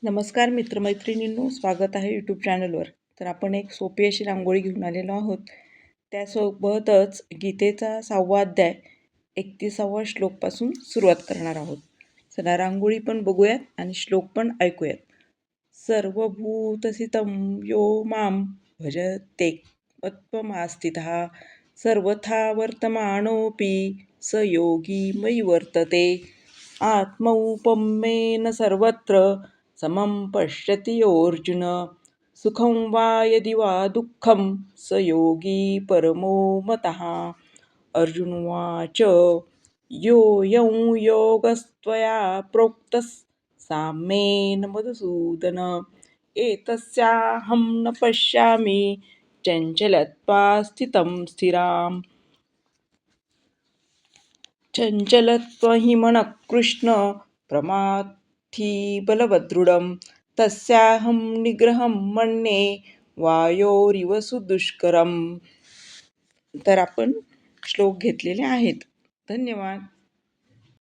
नमस्कार मित्रमैत्रिणींनो, स्वागत आहे यूट्यूब चॅनलवर. तर आपण एक सोपी अशी रांगोळी घेऊन आलेलो आहोत. त्यासोबतच गीतेचा 6वा अध्याय 31वा श्लोकपासून सुरुवात करणार आहोत. चला रांगोळी पण बघूयात आणि श्लोक पण ऐकूयात. सर्वभूतसितं यो मां भजते मत्त्वमास्थितः सर्वथा वर्तमानोऽपि स योगी मयि वर्तते. आत्मौपम्येन सर्वत्र समं पश्यति योऽर्जुन. सुखं वा यदि वा दुःखं स योगी परमो मतः. अर्जुनोवाच योऽयं योगस्त्वया प्रोक्तः साम्येन मधुसूदन. एतस्याहं न पश्यामि चञ्चलत्वा स्थितं स्थिराम्. चञ्चलत्वहि मनः कृष्ण प्रमाथि बलवदृढं. तस्याहं निग्रहं मन्ये वायोरिव सुदुष्करम्. तर आपण श्लोक घेतलेले आहेत. धन्यवाद.